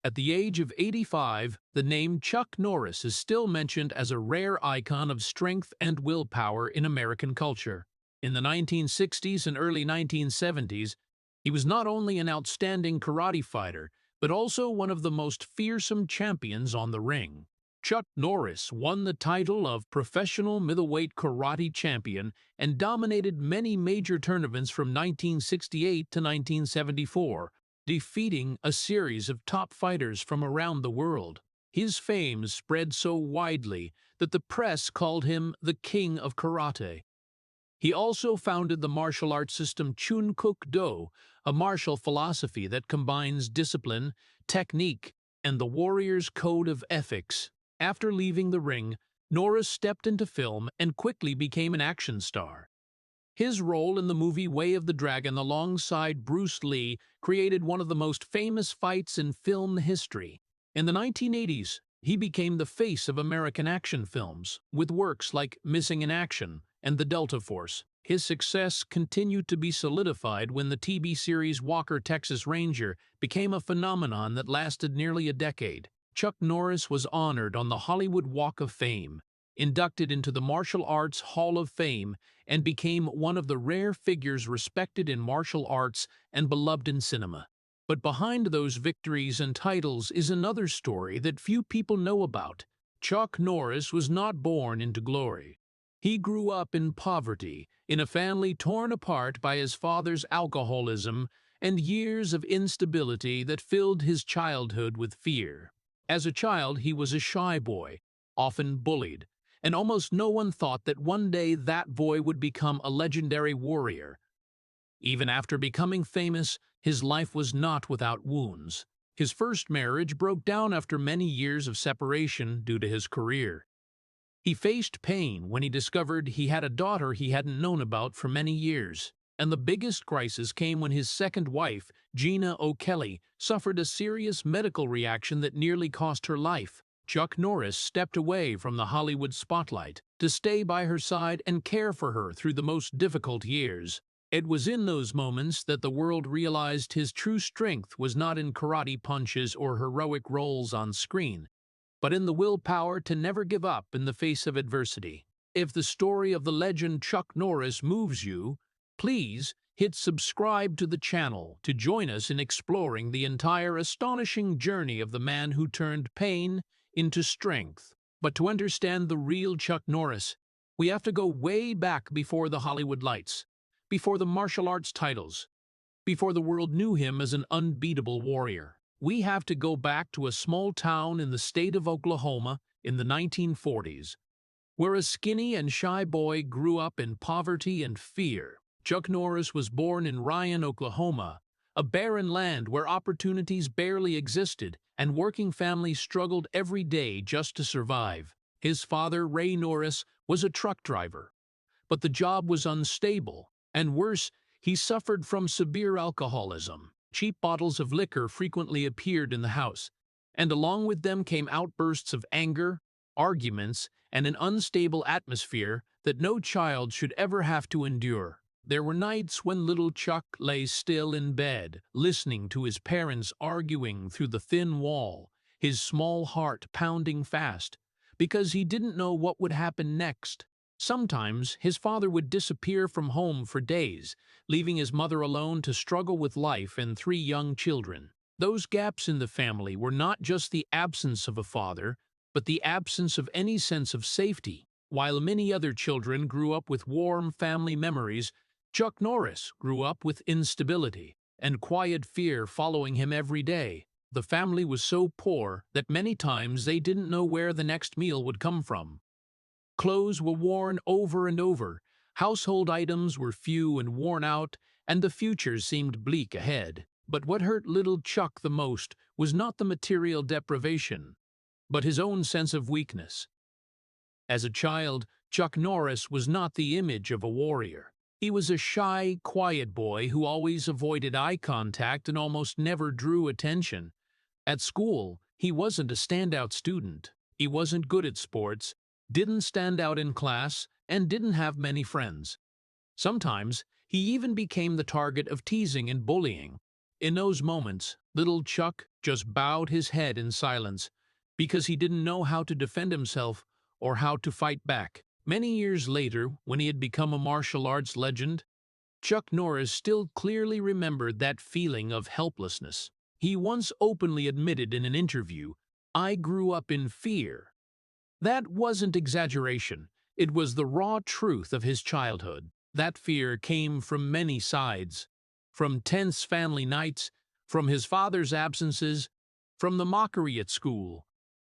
At the age of 85, the name Chuck Norris is still mentioned as a rare icon of strength and willpower in American culture. In the 1960s and early 1970s, he was not only an outstanding karate fighter, but also one of the most fearsome champions on the ring. Chuck Norris won the title of Professional Middleweight Karate Champion and dominated many major tournaments from 1968 to 1974, defeating a series of top fighters from around the world. His fame spread so widely that the press called him the King of Karate. He also founded the martial arts system Chun Kuk Do, a martial philosophy that combines discipline, technique, and the warrior's code of ethics. After leaving the ring, Norris stepped into film and quickly became an action star. His role in the movie Way of the Dragon alongside Bruce Lee created one of the most famous fights in film history. In the 1980s, he became the face of American action films, with works like Missing in Action and The Delta Force. His success continued to be solidified when the TV series Walker, Texas Ranger became a phenomenon that lasted nearly a decade. Chuck Norris was honored on the Hollywood Walk of Fame, inducted into the Martial Arts Hall of Fame, and became one of the rare figures respected in martial arts and beloved in cinema. But behind those victories and titles is another story that few people know about. Chuck Norris was not born into glory. He grew up in poverty, in a family torn apart by his father's alcoholism and years of instability that filled his childhood with fear. As a child, he was a shy boy, often bullied, and almost no one thought that one day that boy would become a legendary warrior. Even after becoming famous, his life was not without wounds. His first marriage broke down after many years of separation due to his career. He faced pain when he discovered he had a daughter he hadn't known about for many years. And the biggest crisis came when his second wife, Gina O'Kelly, suffered a serious medical reaction that nearly cost her life. Chuck Norris stepped away from the Hollywood spotlight to stay by her side and care for her through the most difficult years. It was in those moments that the world realized his true strength was not in karate punches or heroic roles on screen, but in the willpower to never give up in the face of adversity. If the story of the legend Chuck Norris moves you, please hit subscribe to the channel to join us in exploring the entire astonishing journey of the man who turned pain into strength. But to understand the real Chuck Norris, we have to go way back before the Hollywood lights, before the martial arts titles, before the world knew him as an unbeatable warrior. We have to go back to a small town in the state of Oklahoma in the 1940s, where a skinny and shy boy grew up in poverty and fear. Chuck Norris was born in Ryan, Oklahoma, a barren land where opportunities barely existed and working families struggled every day just to survive. His father, Ray Norris, was a truck driver, but the job was unstable, and worse, he suffered from severe alcoholism. Cheap bottles of liquor frequently appeared in the house, and along with them came outbursts of anger, arguments, and an unstable atmosphere that no child should ever have to endure. There were nights when little Chuck lay still in bed, listening to his parents arguing through the thin wall, his small heart pounding fast, because he didn't know what would happen next. Sometimes his father would disappear from home for days, leaving his mother alone to struggle with life and 3 young children. Those gaps in the family were not just the absence of a father, but the absence of any sense of safety. While many other children grew up with warm family memories, Chuck Norris grew up with instability and quiet fear following him every day. The family was so poor that many times they didn't know where the next meal would come from. Clothes were worn over and over, household items were few and worn out, and the future seemed bleak ahead. But what hurt little Chuck the most was not the material deprivation, but his own sense of weakness. As a child, Chuck Norris was not the image of a warrior. He was a shy, quiet boy who always avoided eye contact and almost never drew attention. At school, he wasn't a standout student. He wasn't good at sports, didn't stand out in class, and didn't have many friends. Sometimes, he even became the target of teasing and bullying. In those moments, little Chuck just bowed his head in silence because he didn't know how to defend himself or how to fight back. Many years later, when he had become a martial arts legend, Chuck Norris still clearly remembered that feeling of helplessness. He once openly admitted in an interview, "I grew up in fear." That wasn't exaggeration. It was the raw truth of his childhood. That fear came from many sides. From tense family nights, from his father's absences, from the mockery at school,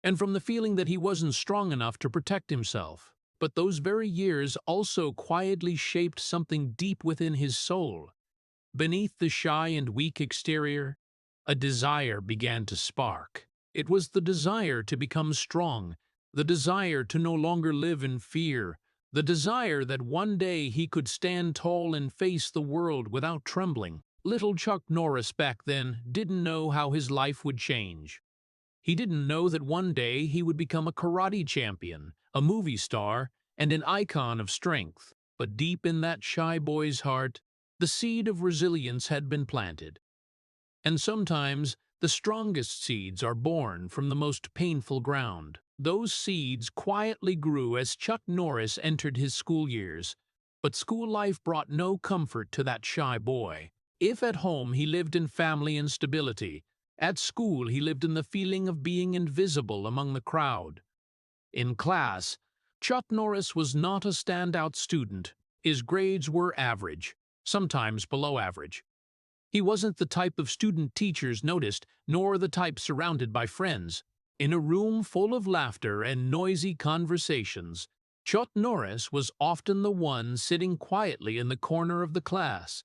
and from the feeling that he wasn't strong enough to protect himself. But those very years also quietly shaped something deep within his soul. Beneath the shy and weak exterior, a desire began to spark. It was the desire to become strong, the desire to no longer live in fear, the desire that one day he could stand tall and face the world without trembling. Little Chuck Norris back then didn't know how his life would change. He didn't know that one day he would become a karate champion, a movie star, and an icon of strength. But deep in that shy boy's heart, the seed of resilience had been planted. And sometimes the strongest seeds are born from the most painful ground. Those seeds quietly grew as Chuck Norris entered his school years. But school life brought no comfort to that shy boy. If at home he lived in family and stability, at school he lived in the feeling of being invisible among the crowd. In class, Chuck Norris was not a standout student. His grades were average, sometimes below average. He wasn't the type of student teachers noticed, nor the type surrounded by friends. In a room full of laughter and noisy conversations, Chuck Norris was often the one sitting quietly in the corner of the class,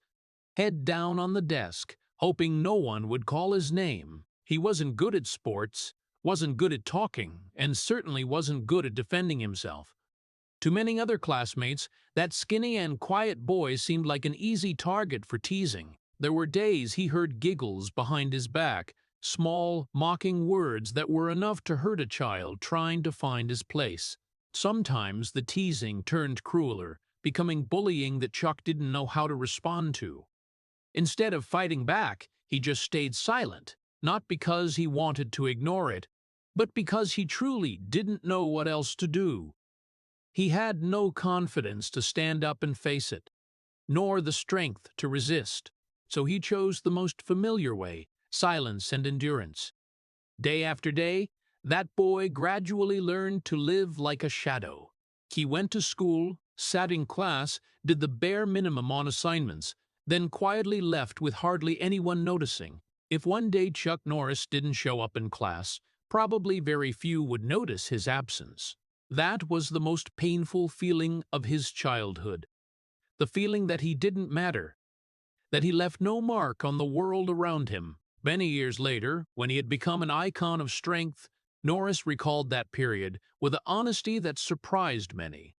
head down on the desk, hoping no one would call his name. He wasn't good at sports, wasn't good at talking, and certainly wasn't good at defending himself. To many other classmates, that skinny and quiet boy seemed like an easy target for teasing. There were days he heard giggles behind his back, small, mocking words that were enough to hurt a child trying to find his place. Sometimes the teasing turned crueler, becoming bullying that Chuck didn't know how to respond to. Instead of fighting back, he just stayed silent, not because he wanted to ignore it, but because he truly didn't know what else to do. He had no confidence to stand up and face it, nor the strength to resist, so he chose the most familiar way, silence and endurance. Day after day, that boy gradually learned to live like a shadow. He went to school, sat in class, did the bare minimum on assignments, then quietly left with hardly anyone noticing. If one day Chuck Norris didn't show up in class, probably very few would notice his absence. That was the most painful feeling of his childhood. The feeling that he didn't matter, that he left no mark on the world around him. Many years later, when he had become an icon of strength, Norris recalled that period with an honesty that surprised many.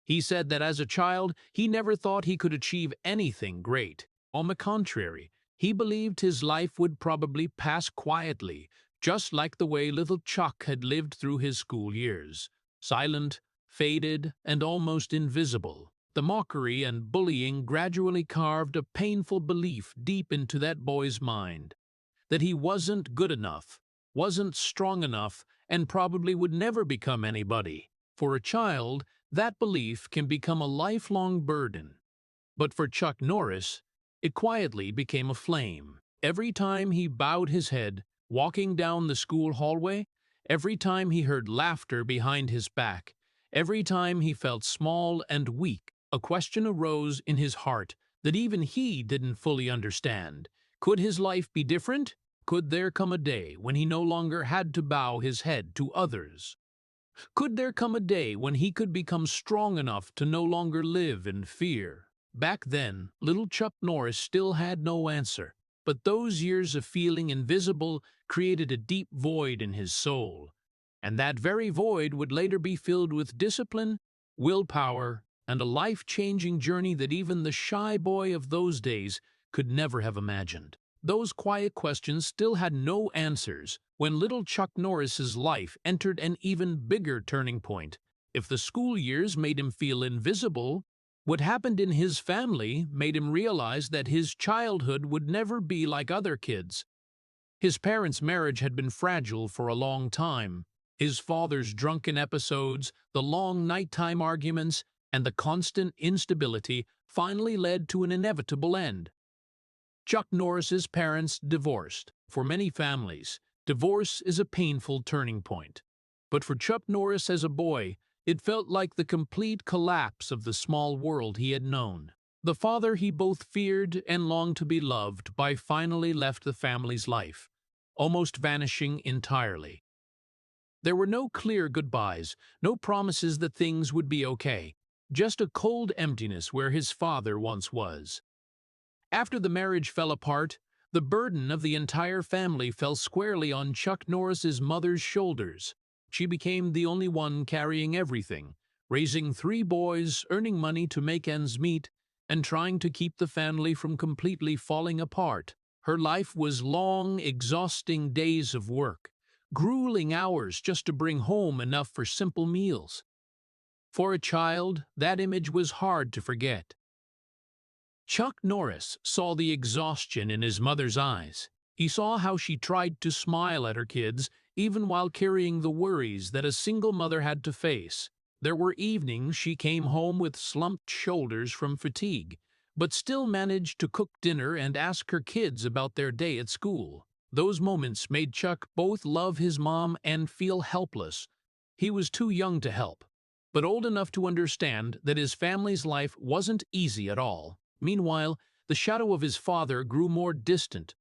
He said that as a child, he never thought he could achieve anything great. On the contrary, he believed his life would probably pass quietly, just like the way little Chuck had lived through his school years. Silent, faded, and almost invisible. The mockery and bullying gradually carved a painful belief deep into that boy's mind, that he wasn't good enough, wasn't strong enough, and probably would never become anybody. For a child, that belief can become a lifelong burden. But for Chuck Norris, it quietly became a flame. Every time he bowed his head, walking down the school hallway, every time he heard laughter behind his back, every time he felt small and weak, a question arose in his heart that even he didn't fully understand. Could his life be different? Could there come a day when he no longer had to bow his head to others? Could there come a day when he could become strong enough to no longer live in fear? Back then, little Chuck Norris still had no answer, but those years of feeling invisible created a deep void in his soul, and that very void would later be filled with discipline, willpower, and a life-changing journey that even the shy boy of those days could never have imagined. Those quiet questions still had no answers when little Chuck Norris's life entered an even bigger turning point. If the school years made him feel invisible, what happened in his family made him realize that his childhood would never be like other kids. His parents' marriage had been fragile for a long time. His father's drunken episodes, the long nighttime arguments, and the constant instability finally led to an inevitable end. Chuck Norris's parents divorced. For many families, divorce is a painful turning point. But for Chuck Norris as a boy, it felt like the complete collapse of the small world he had known. The father he both feared and longed to be loved by finally left the family's life, almost vanishing entirely. There were no clear goodbyes, no promises that things would be okay, just a cold emptiness where his father once was. After the marriage fell apart, the burden of the entire family fell squarely on Chuck Norris's mother's shoulders. She became the only one carrying everything, raising 3 boys, earning money to make ends meet, and trying to keep the family from completely falling apart. Her life was long, exhausting days of work, grueling hours just to bring home enough for simple meals. For a child, that image was hard to forget. Chuck Norris saw the exhaustion in his mother's eyes. He saw how she tried to smile at her kids, even while carrying the worries that a single mother had to face. There were evenings she came home with slumped shoulders from fatigue, but still managed to cook dinner and ask her kids about their day at school. Those moments made Chuck both love his mom and feel helpless. He was too young to help, but old enough to understand that his family's life wasn't easy at all. Meanwhile, the shadow of his father grew more distant.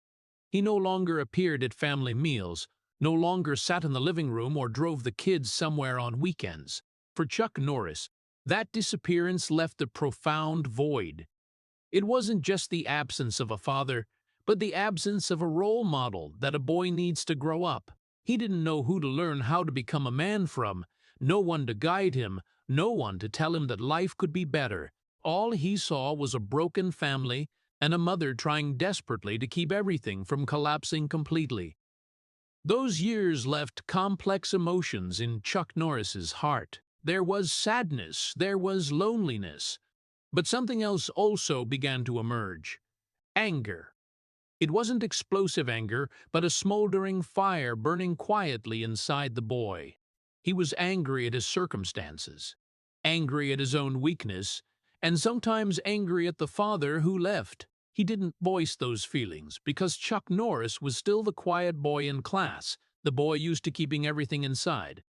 He no longer appeared at family meals, no longer sat in the living room or drove the kids somewhere on weekends. For Chuck Norris, that disappearance left a profound void. It wasn't just the absence of a father, but the absence of a role model that a boy needs to grow up. He didn't know who to learn how to become a man from, no one to guide him, no one to tell him that life could be better. All he saw was a broken family and a mother trying desperately to keep everything from collapsing completely. Those years left complex emotions in Chuck Norris's heart. There was sadness, there was loneliness, but something else also began to emerge. Anger. It wasn't explosive anger, but a smoldering fire burning quietly inside the boy. He was angry at his circumstances, angry at his own weakness, and sometimes angry at the father who left. He didn't voice those feelings because Chuck Norris was still the quiet boy in class, the boy used to keeping everything inside.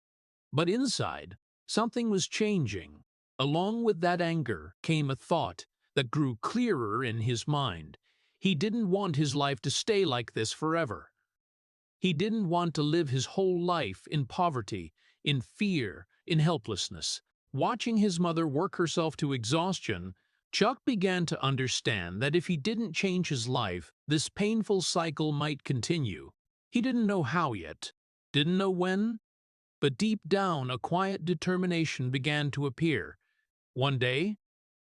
But inside, something was changing. Along with that anger came a thought that grew clearer in his mind. He didn't want his life to stay like this forever. He didn't want to live his whole life in poverty, in fear, in helplessness. Watching his mother work herself to exhaustion, Chuck began to understand that if he didn't change his life, this painful cycle might continue. He didn't know how yet, didn't know when, but deep down a quiet determination began to appear. One day,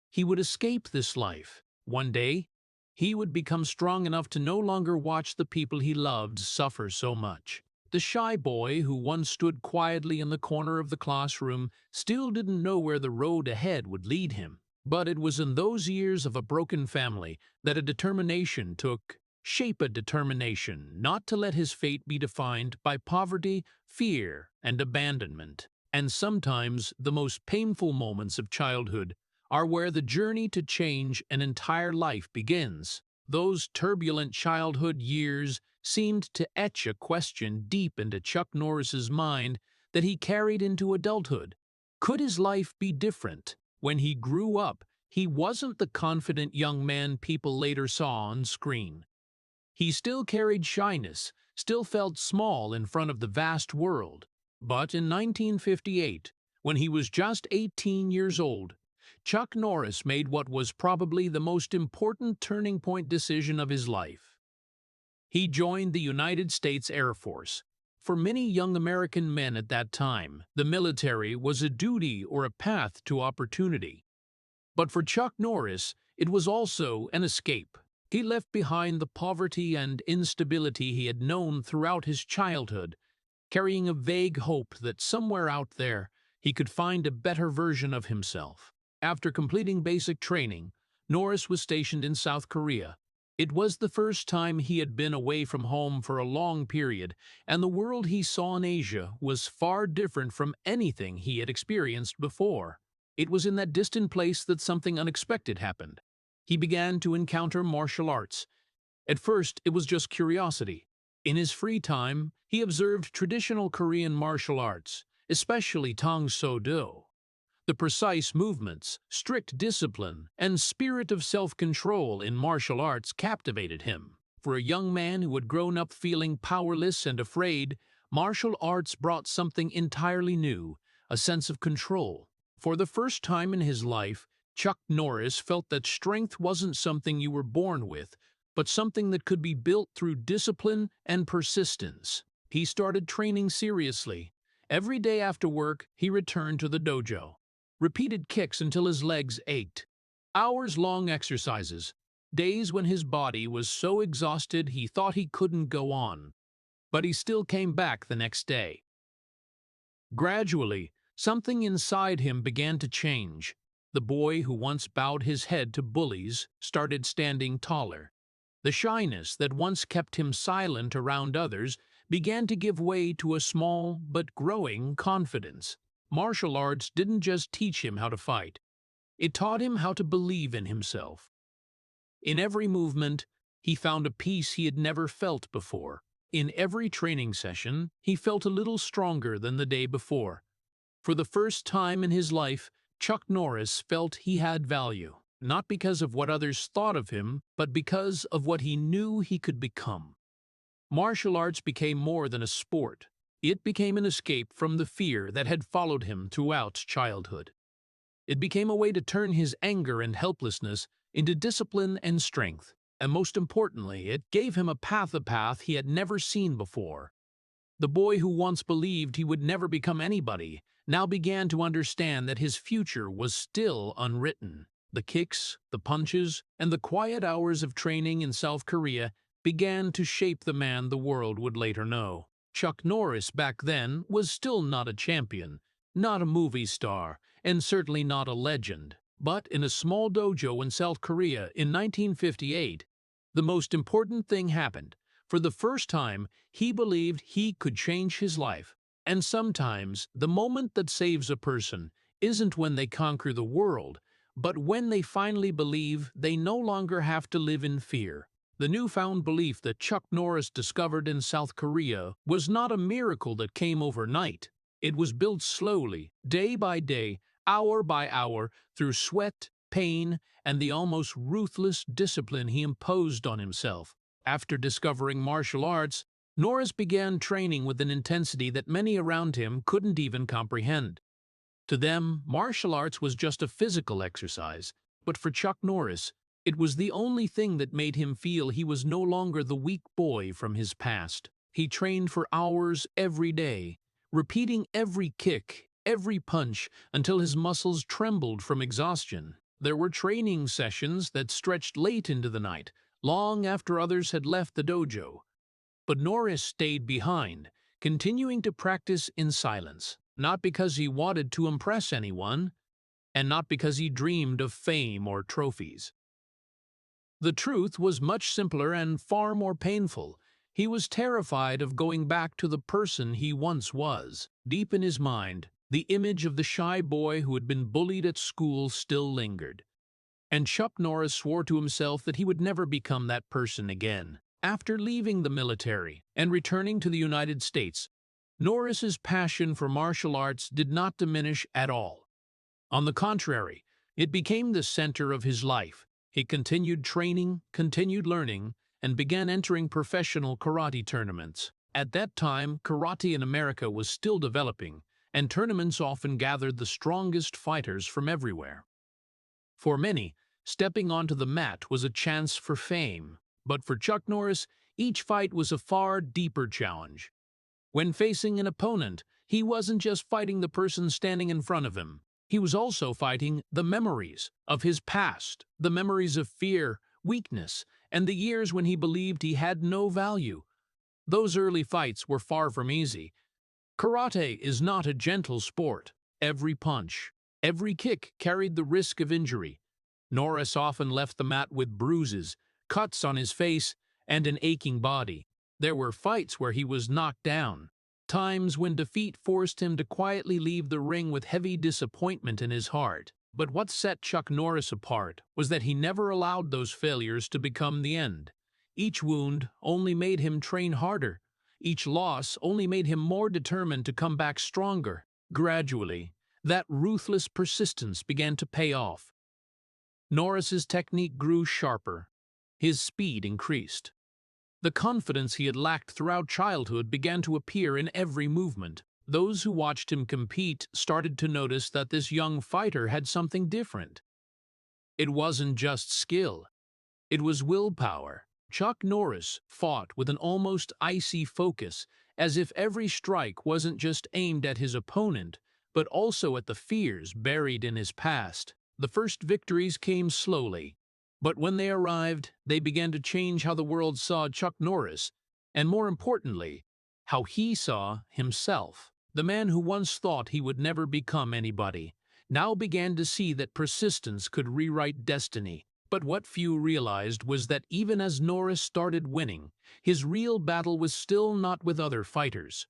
he would escape this life. One day, he would become strong enough to no longer watch the people he loved suffer so much. The shy boy who once stood quietly in the corner of the classroom still didn't know where the road ahead would lead him. But it was in those years of a broken family that a determination took shape, a determination not to let his fate be defined by poverty, fear, and abandonment. And sometimes the most painful moments of childhood are where the journey to change an entire life begins. Those turbulent childhood years seemed to etch a question deep into Chuck Norris's mind that he carried into adulthood. Could his life be different? When he grew up, he wasn't the confident young man people later saw on screen. He still carried shyness, still felt small in front of the vast world. But in 1958, when he was just 18 years old, Chuck Norris made what was probably the most important turning point decision of his life. He joined the United States Air Force. For many young American men at that time, the military was a duty or a path to opportunity. But for Chuck Norris, it was also an escape. He left behind the poverty and instability he had known throughout his childhood, carrying a vague hope that somewhere out there he could find a better version of himself. After completing basic training, Norris was stationed in South Korea. It was the first time he had been away from home for a long period, and the world he saw in Asia was far different from anything he had experienced before. It was in that distant place that something unexpected happened. He began to encounter martial arts. At first, it was just curiosity. In his free time, he observed traditional Korean martial arts, especially Tang So Do. The precise movements, strict discipline, and spirit of self-control in martial arts captivated him. For a young man who had grown up feeling powerless and afraid, martial arts brought something entirely new, a sense of control. For the first time in his life, Chuck Norris felt that strength wasn't something you were born with, but something that could be built through discipline and persistence. He started training seriously. Every day after work, he returned to the dojo. Repeated kicks until his legs ached. Hours-long exercises. Days when his body was so exhausted he thought he couldn't go on. But he still came back the next day. Gradually, something inside him began to change. The boy who once bowed his head to bullies started standing taller. The shyness that once kept him silent around others began to give way to a small but growing confidence. Martial arts didn't just teach him how to fight. It taught him how to believe in himself. In every movement, he found a peace he had never felt before. In every training session, he felt a little stronger than the day before. For the first time in his life, Chuck Norris felt he had value, not because of what others thought of him, but because of what he knew he could become. Martial arts became more than a sport. It became an escape from the fear that had followed him throughout childhood. It became a way to turn his anger and helplessness into discipline and strength, and most importantly, it gave him a path he had never seen before. The boy who once believed he would never become anybody now began to understand that his future was still unwritten. The kicks, the punches, and the quiet hours of training in South Korea began to shape the man the world would later know. Chuck Norris back then was still not a champion, not a movie star, and certainly not a legend. But in a small dojo in South Korea in 1958, the most important thing happened. For the first time, he believed he could change his life. And sometimes, the moment that saves a person isn't when they conquer the world, but when they finally believe they no longer have to live in fear. The newfound belief that Chuck Norris discovered in South Korea was not a miracle that came overnight. It was built slowly, day by day, hour by hour, through sweat, pain, and the almost ruthless discipline he imposed on himself. After discovering martial arts, Norris began training with an intensity that many around him couldn't even comprehend. To them, martial arts was just a physical exercise, but for Chuck Norris, it was the only thing that made him feel he was no longer the weak boy from his past. He trained for hours every day, repeating every kick, every punch, until his muscles trembled from exhaustion. There were training sessions that stretched late into the night, long after others had left the dojo. But Norris stayed behind, continuing to practice in silence, not because he wanted to impress anyone, and not because he dreamed of fame or trophies. The truth was much simpler and far more painful. He was terrified of going back to the person he once was. Deep in his mind, the image of the shy boy who had been bullied at school still lingered. And Chuck Norris swore to himself that he would never become that person again. After leaving the military and returning to the United States, Norris's passion for martial arts did not diminish at all. On the contrary, it became the center of his life. He continued training, continued learning, and began entering professional karate tournaments. At that time, karate in America was still developing, and tournaments often gathered the strongest fighters from everywhere. For many, stepping onto the mat was a chance for fame, but for Chuck Norris, each fight was a far deeper challenge. When facing an opponent, he wasn't just fighting the person standing in front of him. He was also fighting the memories of his past, the memories of fear, weakness, and the years when he believed he had no value. Those early fights were far from easy. Karate is not a gentle sport. Every punch, every kick carried the risk of injury. Norris often left the mat with bruises, cuts on his face, and an aching body. There were fights where he was knocked down, times when defeat forced him to quietly leave the ring with heavy disappointment in his heart. But what set Chuck Norris apart was that he never allowed those failures to become the end. Each wound only made him train harder. Each loss only made him more determined to come back stronger. Gradually, that ruthless persistence began to pay off. Norris's technique grew sharper. His speed increased. The confidence he had lacked throughout childhood began to appear in every movement. Those who watched him compete started to notice that this young fighter had something different. It wasn't just skill. It was willpower. Chuck Norris fought with an almost icy focus, as if every strike wasn't just aimed at his opponent, but also at the fears buried in his past. The first victories came slowly, but when they arrived, they began to change how the world saw Chuck Norris, and more importantly, how he saw himself. The man who once thought he would never become anybody now began to see that persistence could rewrite destiny. But what few realized was that even as Norris started winning, his real battle was still not with other fighters.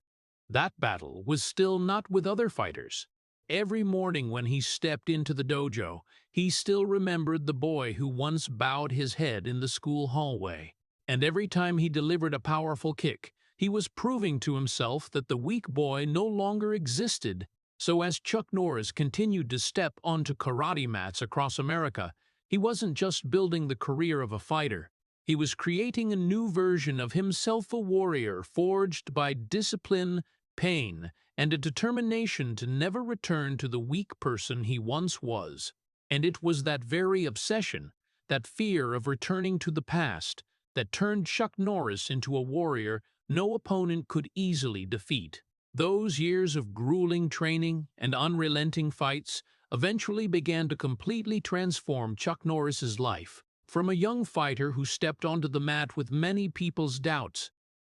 That battle was still not with other fighters. Every morning when he stepped into the dojo, he still remembered the boy who once bowed his head in the school hallway. And every time he delivered a powerful kick, he was proving to himself that the weak boy no longer existed. So as Chuck Norris continued to step onto karate mats across America, he wasn't just building the career of a fighter. He was creating a new version of himself, a warrior forged by discipline, pain, and a determination to never return to the weak person he once was. And it was that very obsession, that fear of returning to the past, that turned Chuck Norris into a warrior no opponent could easily defeat. Those years of grueling training and unrelenting fights eventually began to completely transform Chuck Norris's life. From a young fighter who stepped onto the mat with many people's doubts,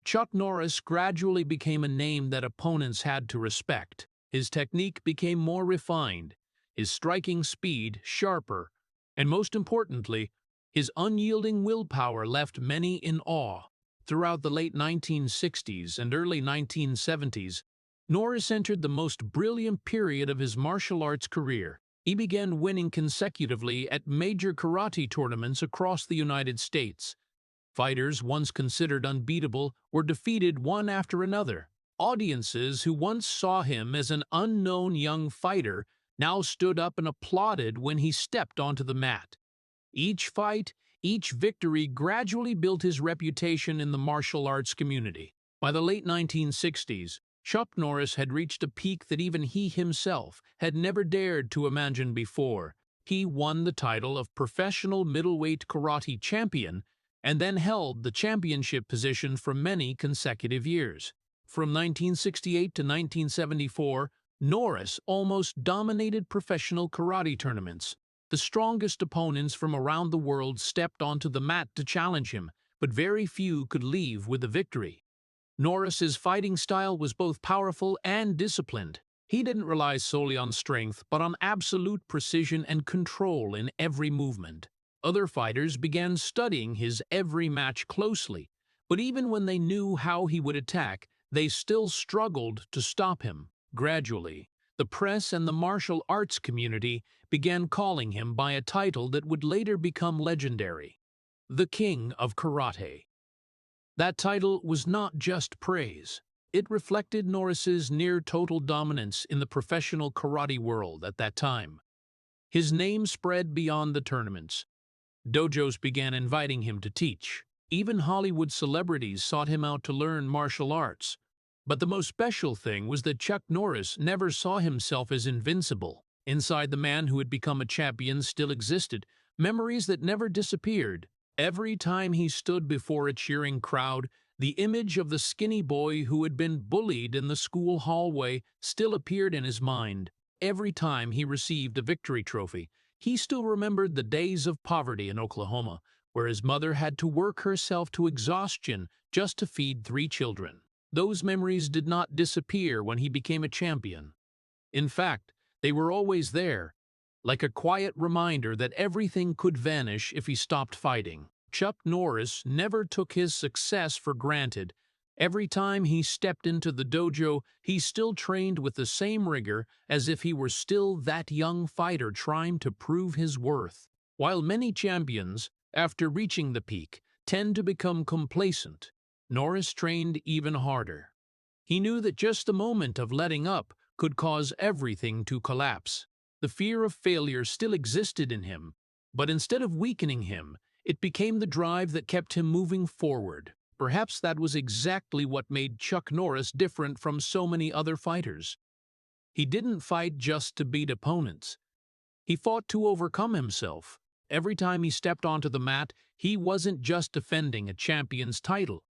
Chuck Norris gradually became a name that opponents had to respect. His technique became more refined, his striking speed sharper, and most importantly, his unyielding willpower left many in awe. Throughout the late 1960s and early 1970s, Norris entered the most brilliant period of his martial arts career. He began winning consecutively at major karate tournaments across the United States. Fighters once considered unbeatable were defeated one after another. Audiences who once saw him as an unknown young fighter now stood up and applauded when he stepped onto the mat. Each fight, each victory gradually built his reputation in the martial arts community. By the late 1960s, Chuck Norris had reached a peak that even he himself had never dared to imagine before. He won the title of professional middleweight karate champion and then held the championship position for many consecutive years. From 1968 to 1974, Norris almost dominated professional karate tournaments. The strongest opponents from around the world stepped onto the mat to challenge him, but very few could leave with a victory. Norris's fighting style was both powerful and disciplined. He didn't rely solely on strength, but on absolute precision and control in every movement. Other fighters began studying his every match closely, but even when they knew how he would attack, they still struggled to stop him. Gradually, the press and the martial arts community began calling him by a title that would later become legendary: the King of Karate. That title was not just praise. It reflected Norris's near-total dominance in the professional karate world at that time. His name spread beyond the tournaments. Dojos began inviting him to teach. Even Hollywood celebrities sought him out to learn martial arts. But the most special thing was that Chuck Norris never saw himself as invincible. Inside the man who had become a champion still existed memories that never disappeared. Every time he stood before a cheering crowd, the image of the skinny boy who had been bullied in the school hallway still appeared in his mind. Every time he received a victory trophy, he still remembered the days of poverty in Oklahoma, where his mother had to work herself to exhaustion just to feed 3 children. Those memories did not disappear when he became a champion. In fact, they were always there, like a quiet reminder that everything could vanish if he stopped fighting. Chuck Norris never took his success for granted. Every time he stepped into the dojo, he still trained with the same rigor as if he were still that young fighter trying to prove his worth. While many champions, after reaching the peak, tend to become complacent, Norris trained even harder. He knew that just the moment of letting up could cause everything to collapse. The fear of failure still existed in him, but instead of weakening him, it became the drive that kept him moving forward. Perhaps that was exactly what made Chuck Norris different from so many other fighters. He didn't fight just to beat opponents. He fought to overcome himself. Every time he stepped onto the mat, he wasn't just defending a champion's title.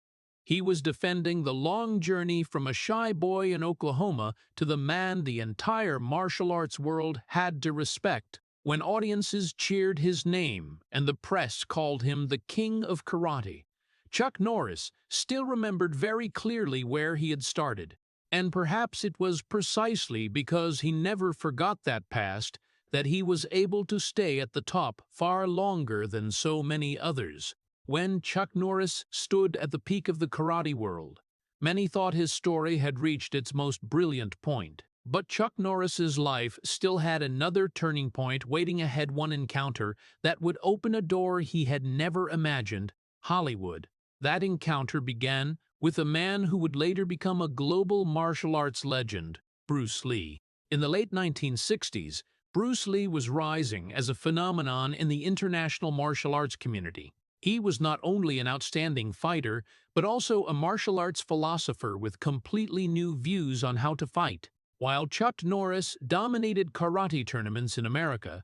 He was defending the long journey from a shy boy in Oklahoma to the man the entire martial arts world had to respect. When audiences cheered his name and the press called him the King of Karate, Chuck Norris still remembered very clearly where he had started. And perhaps it was precisely because he never forgot that past that he was able to stay at the top far longer than so many others. When Chuck Norris stood at the peak of the karate world, many thought his story had reached its most brilliant point. But Chuck Norris's life still had another turning point waiting ahead, one encounter that would open a door he had never imagined: Hollywood. That encounter began with a man who would later become a global martial arts legend, Bruce Lee. In the late 1960s, Bruce Lee was rising as a phenomenon in the international martial arts community. He was not only an outstanding fighter, but also a martial arts philosopher with completely new views on how to fight. While Chuck Norris dominated karate tournaments in America,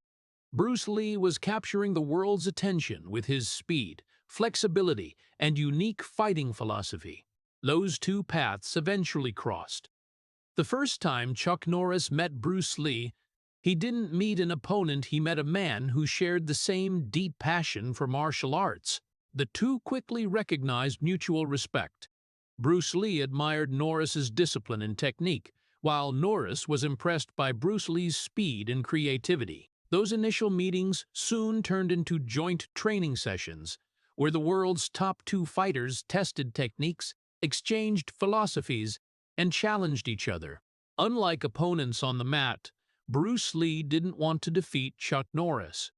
Bruce Lee was capturing the world's attention with his speed, flexibility, and unique fighting philosophy. Those two paths eventually crossed. The first time Chuck Norris met Bruce Lee, he didn't meet an opponent, he met a man who shared the same deep passion for martial arts. The two quickly recognized mutual respect. Bruce Lee admired Norris's discipline and technique, while Norris was impressed by Bruce Lee's speed and creativity. Those initial meetings soon turned into joint training sessions, where the world's top two fighters tested techniques, exchanged philosophies, and challenged each other. Unlike opponents on the mat, Bruce Lee didn't want to defeat Chuck Norris.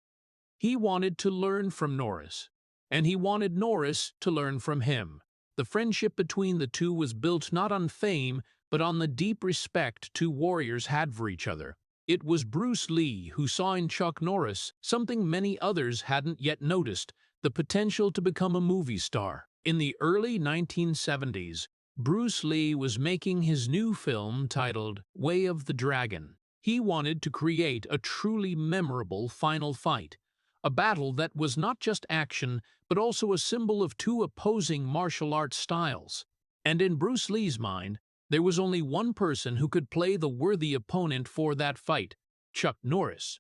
He wanted to learn from Norris, and he wanted Norris to learn from him. The friendship between the two was built not on fame, but on the deep respect two warriors had for each other. It was Bruce Lee who saw in Chuck Norris something many others hadn't yet noticed: the potential to become a movie star. In the early 1970s, Bruce Lee was making his new film titled Way of the Dragon. He wanted to create a truly memorable final fight, a battle that was not just action, but also a symbol of two opposing martial arts styles. And in Bruce Lee's mind, there was only one person who could play the worthy opponent for that fight: Chuck Norris.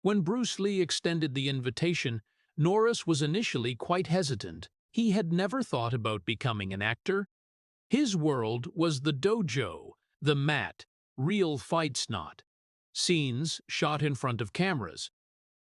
When Bruce Lee extended the invitation, Norris was initially quite hesitant. He had never thought about becoming an actor. His world was the dojo, the mat, real fights, not scenes shot in front of cameras.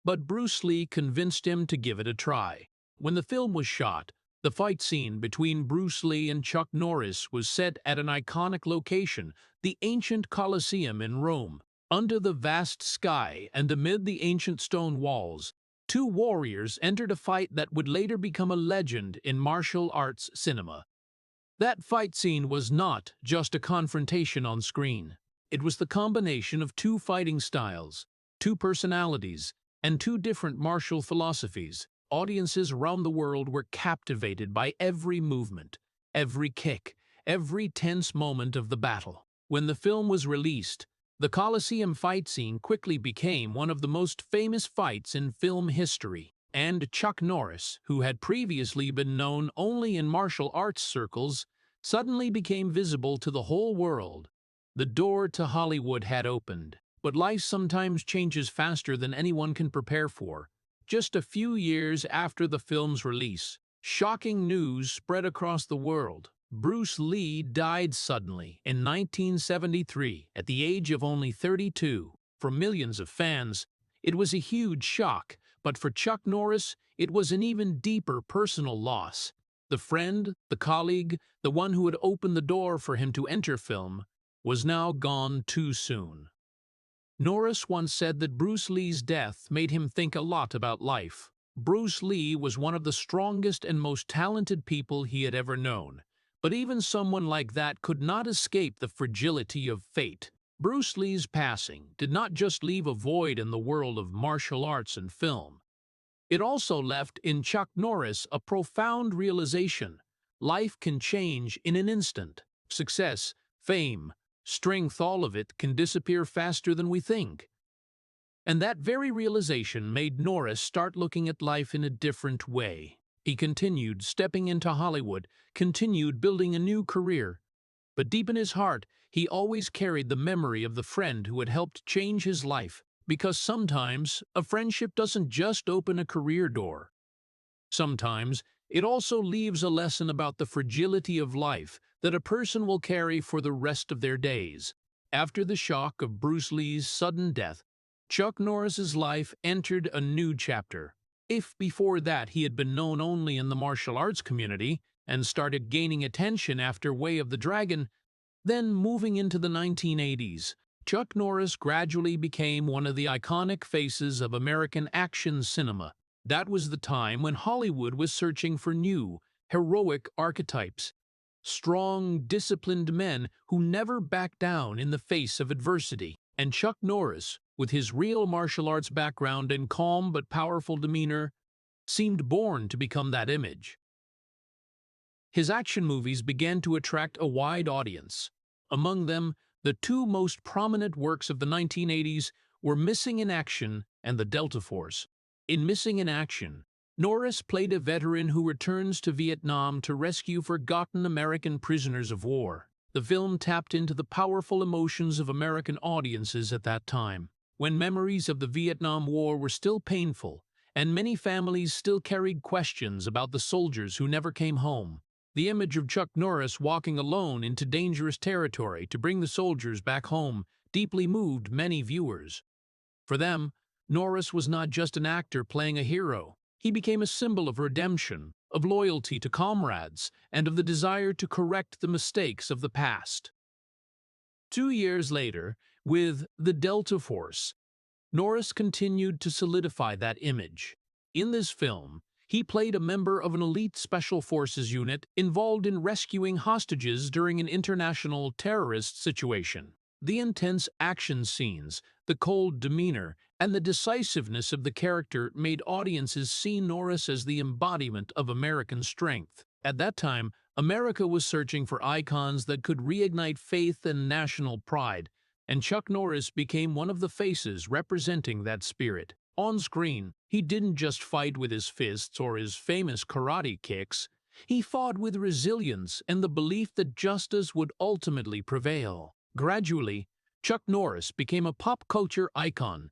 But Bruce Lee convinced him to give it a try. When the film was shot, the fight scene between Bruce Lee and Chuck Norris was set at an iconic location, the ancient Colosseum in Rome. Under the vast sky and amid the ancient stone walls, two warriors entered a fight that would later become a legend in martial arts cinema. That fight scene was not just a confrontation on screen. It was the combination of two fighting styles, two personalities, and two different martial philosophies. Audiences around the world were captivated by every movement, every kick, every tense moment of the battle. When the film was released, the Colosseum fight scene quickly became one of the most famous fights in film history. And Chuck Norris, who had previously been known only in martial arts circles, suddenly became visible to the whole world. The door to Hollywood had opened. But life sometimes changes faster than anyone can prepare for. Just a few years after the film's release, shocking news spread across the world. Bruce Lee died suddenly in 1973 at the age of only 32. For millions of fans, it was a huge shock, But for Chuck Norris, it was an even deeper personal loss. The friend, the colleague, the one who had opened the door for him to enter film, was now gone too soon. Norris once said that Bruce Lee's death made him think a lot about life. Bruce Lee was one of the strongest and most talented people he had ever known. But even someone like that could not escape the fragility of fate. Bruce Lee's passing did not just leave a void in the world of martial arts and film. It also left in Chuck Norris a profound realization. Life can change in an instant. Success, fame, strength, all of it can disappear faster than we think. And that very realization made Norris start looking at life in a different way. He continued stepping into Hollywood, continued building a new career. But deep in his heart, he always carried the memory of the friend who had helped change his life, because sometimes a friendship doesn't just open a career door. Sometimes it also leaves a lesson about the fragility of life that a person will carry for the rest of their days. After the shock of Bruce Lee's sudden death, Chuck Norris's life entered a new chapter. If before that he had been known only in the martial arts community and started gaining attention after Way of the Dragon, then moving into the 1980s, Chuck Norris gradually became one of the iconic faces of American action cinema. That was the time when Hollywood was searching for new, heroic archetypes. Strong, disciplined men who never backed down in the face of adversity. And Chuck Norris, with his real martial arts background and calm but powerful demeanor, seemed born to become that image. His action movies began to attract a wide audience. Among them, the two most prominent works of the 1980s were Missing in Action and The Delta Force. In Missing in Action, Norris played a veteran who returns to Vietnam to rescue forgotten American prisoners of war. The film tapped into the powerful emotions of American audiences at that time, when memories of the Vietnam War were still painful, and many families still carried questions about the soldiers who never came home. The image of Chuck Norris walking alone into dangerous territory to bring the soldiers back home deeply moved many viewers. For them, Norris was not just an actor playing a hero. He became a symbol of redemption, of loyalty to comrades, and of the desire to correct the mistakes of the past. 2 years later, with The Delta Force, Norris continued to solidify that image. In this film, he played a member of an elite special forces unit involved in rescuing hostages during an international terrorist situation. The intense action scenes, the cold demeanor, and the decisiveness of the character made audiences see Norris as the embodiment of American strength. At that time, America was searching for icons that could reignite faith and national pride, and Chuck Norris became one of the faces representing that spirit. On screen, he didn't just fight with his fists or his famous karate kicks. He fought with resilience and the belief that justice would ultimately prevail. Gradually, Chuck Norris became a pop culture icon.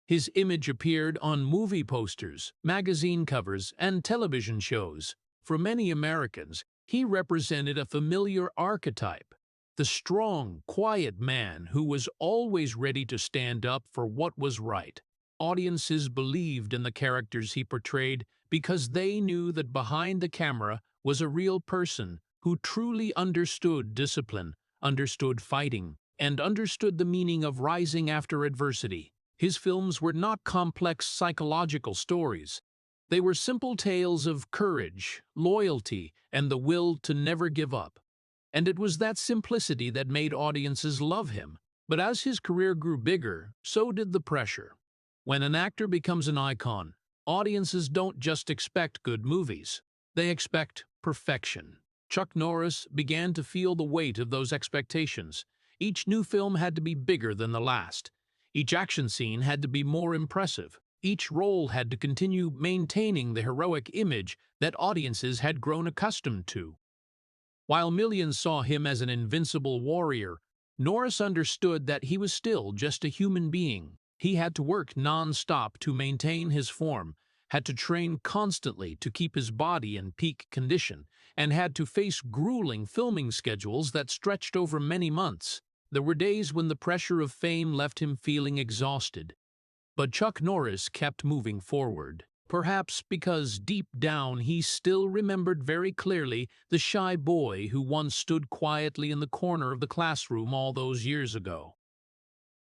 His image appeared on movie posters, magazine covers, and television shows. For many Americans, he represented a familiar archetype, the strong, quiet man who was always ready to stand up for what was right. Audiences believed in the characters he portrayed because they knew that behind the camera was a real person who truly understood discipline, understood fighting, and understood the meaning of rising after adversity. His films were not complex psychological stories. They were simple tales of courage, loyalty, and the will to never give up. And it was that simplicity that made audiences love him. But as his career grew bigger, so did the pressure. When an actor becomes an icon, audiences don't just expect good movies. They expect perfection. Chuck Norris began to feel the weight of those expectations. Each new film had to be bigger than the last. Each action scene had to be more impressive. Each role had to continue maintaining the heroic image that audiences had grown accustomed to. While millions saw him as an invincible warrior, Norris understood that he was still just a human being. He had to work non-stop to maintain his form, had to train constantly to keep his body in peak condition, and had to face grueling filming schedules that stretched over many months. There were days when the pressure of fame left him feeling exhausted. But Chuck Norris kept moving forward, perhaps because deep down he still remembered very clearly the shy boy who once stood quietly in the corner of the classroom all those years ago.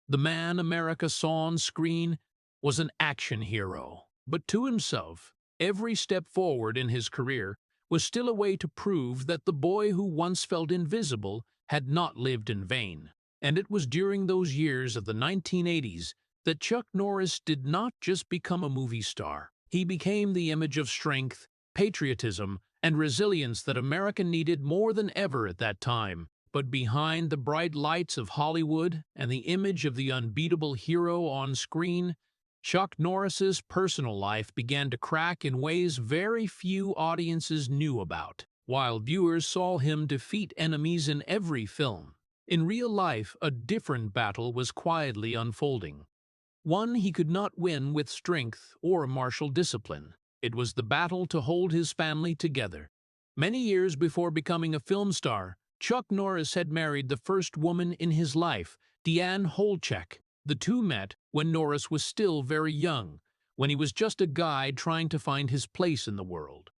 The man America saw on screen was an action hero, but to himself, every step forward in his career was still a way to prove that the boy who once felt invisible had not lived in vain. And it was during those years of the 1980s that Chuck Norris did not just become a movie star. He became the image of strength, patriotism, and resilience that America needed more than ever at that time. But behind the bright lights of Hollywood and the image of the unbeatable hero on screen, Chuck Norris's personal life began to crack in ways very few audiences knew about. While viewers saw him defeat enemies in every film, in real life a different battle was quietly unfolding. One he could not win with strength or martial discipline. It was the battle to hold his family together. Many years before becoming a film star, Chuck Norris had married the first woman in his life, Diane Holchek. The two met when Norris was still very young, when he was just a guy trying to find his place in the world.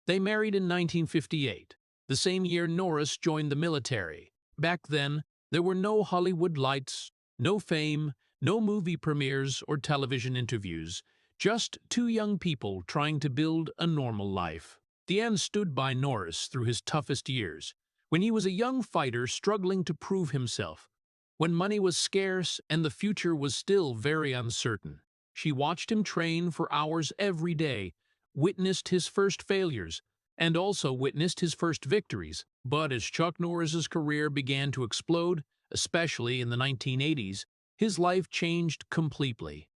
They married in 1958, the same year Norris joined the military. Back then, there were no Hollywood lights, no fame, no movie premieres or television interviews, just two young people trying to build a normal life. Diane stood by Norris through his toughest years, when he was a young fighter struggling to prove himself, when money was scarce and the future was still very uncertain. She watched him train for hours every day, witnessed his first failures, and also witnessed his first victories. But as Chuck Norris's career began to explode, especially in the 1980s, his life changed completely.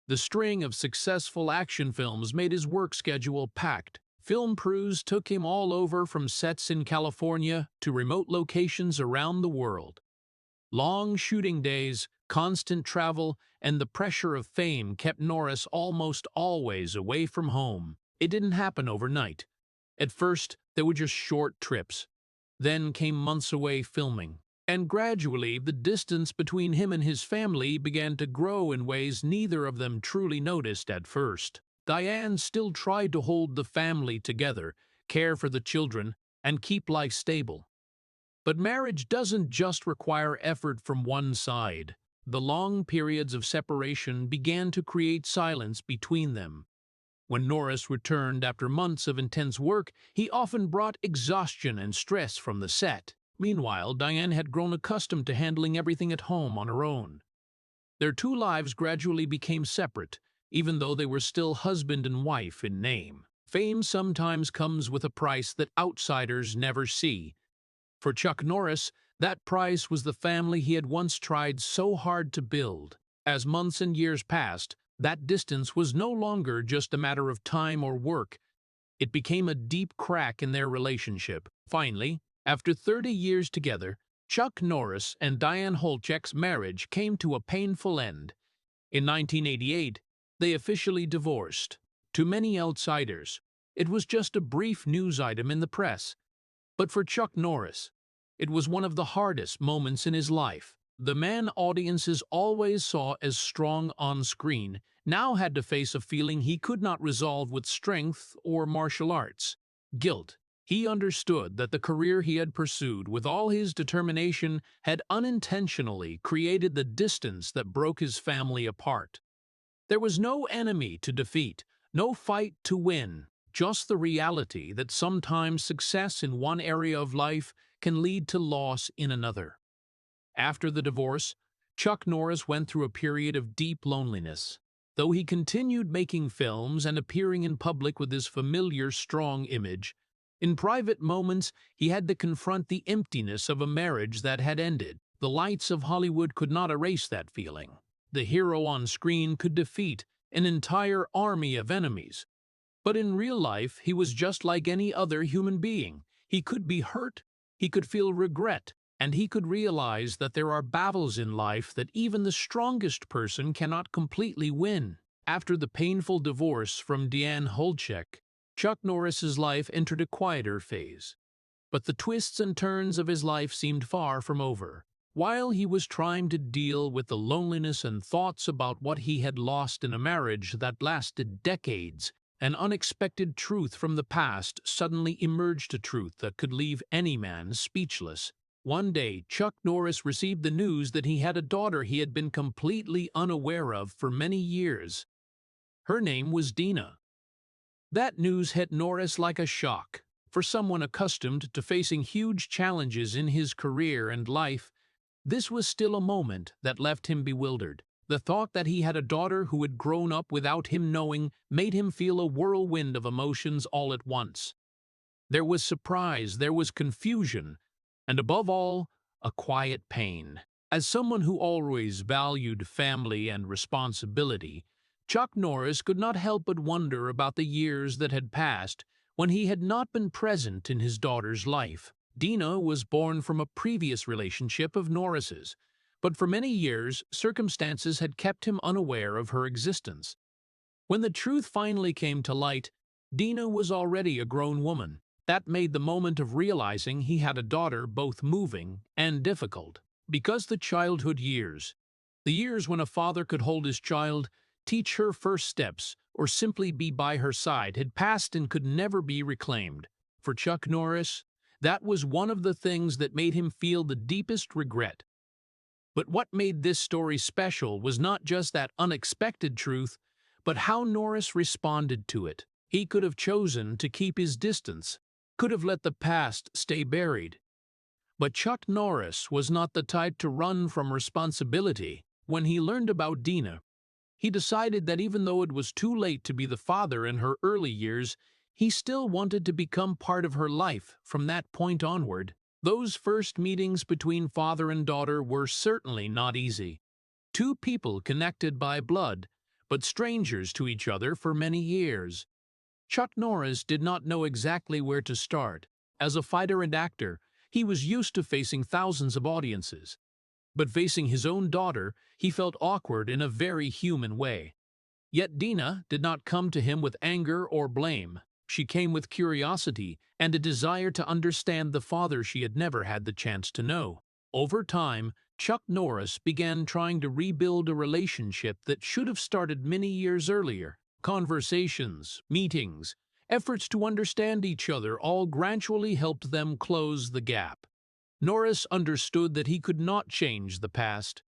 The string of successful action films made his work schedule packed. Film crews took him all over, from sets in California to remote locations around the world. Long shooting days, constant travel, and the pressure of fame kept Norris almost always away from home. It didn't happen overnight. At first, there were just short trips. Then came months away filming. And gradually, the distance between him and his family began to grow in ways neither of them truly noticed at first. Diane still tried to hold the family together, care for the children, and keep life stable. But marriage doesn't just require effort from one side. The long periods of separation began to create silence between them. When Norris returned after months of intense work, he often brought exhaustion and stress from the set. Meanwhile, Diane had grown accustomed to handling everything at home on her own. Their two lives gradually became separate, even though they were still husband and wife in name. Fame sometimes comes with a price that outsiders never see. For Chuck Norris, that price was the family he had once tried so hard to build. As months and years passed, that distance was no longer just a matter of time or work. It became a deep crack in their relationship. Finally, after 30 years together, Chuck Norris and Diane Holchek's marriage came to a painful end. In 1988, they officially divorced. To many outsiders, it was just a brief news item in the press. But for Chuck Norris, it was one of the hardest moments in his life. The man audiences always saw as strong on screen now had to face a feeling he could not resolve with strength or martial arts: guilt. He understood that the career he had pursued with all his determination had unintentionally created the distance that broke his family apart. There was no enemy to defeat, no fight to win, just the reality that sometimes success in one area of life can lead to loss in another. After the divorce, Chuck Norris went through a period of deep loneliness. Though he continued making films and appearing in public with his familiar, strong image, in private moments he had to confront the emptiness of a marriage that had ended. The lights of Hollywood could not erase that feeling. The hero on screen could defeat an entire army of enemies. But in real life, he was just like any other human being. He could be hurt, he could feel regret, and he could realize that there are battles in life that even the strongest person cannot completely win. After the painful divorce from Diane Holchek, Chuck Norris's life entered a quieter phase. But the twists and turns of his life seemed far from over. While he was trying to deal with the loneliness and thoughts about what he had lost in a marriage that lasted decades, an unexpected truth from the past suddenly emerged, a truth that could leave any man speechless. One day, Chuck Norris received the news that he had a daughter he had been completely unaware of for many years. Her name was Dina. That news hit Norris like a shock. For someone accustomed to facing huge challenges in his career and life, this was still a moment that left him bewildered. The thought that he had a daughter who had grown up without him knowing made him feel a whirlwind of emotions all at once. There was surprise, there was confusion, and above all, a quiet pain. As someone who always valued family and responsibility, Chuck Norris could not help but wonder about the years that had passed when he had not been present in his daughter's life. Dina was born from a previous relationship of Norris's, but for many years, circumstances had kept him unaware of her existence. When the truth finally came to light, Dina was already a grown woman. That made the moment of realizing he had a daughter both moving and difficult. Because the childhood years, the years when a father could hold his child, teach her first steps, or simply be by her side, had passed and could never be reclaimed. For Chuck Norris, that was one of the things that made him feel the deepest regret. But what made this story special was not just that unexpected truth, but how Norris responded to it. He could have chosen to keep his distance, could have let the past stay buried. But Chuck Norris was not the type to run from responsibility. When he learned about Dina, he decided that even though it was too late to be the father in her early years, he still wanted to become part of her life from that point onward. Those first meetings between father and daughter were certainly not easy. Two people connected by blood, but strangers to each other for many years. Chuck Norris did not know exactly where to start. As a fighter and actor, he was used to facing thousands of audiences. But facing his own daughter, he felt awkward in a very human way. Yet Dina did not come to him with anger or blame. She came with curiosity and a desire to understand the father she had never had the chance to know. Over time, Chuck Norris began trying to rebuild a relationship that should have started many years earlier. Conversations, meetings, efforts to understand each other all gradually helped them close the gap. Norris understood that he could not change the past,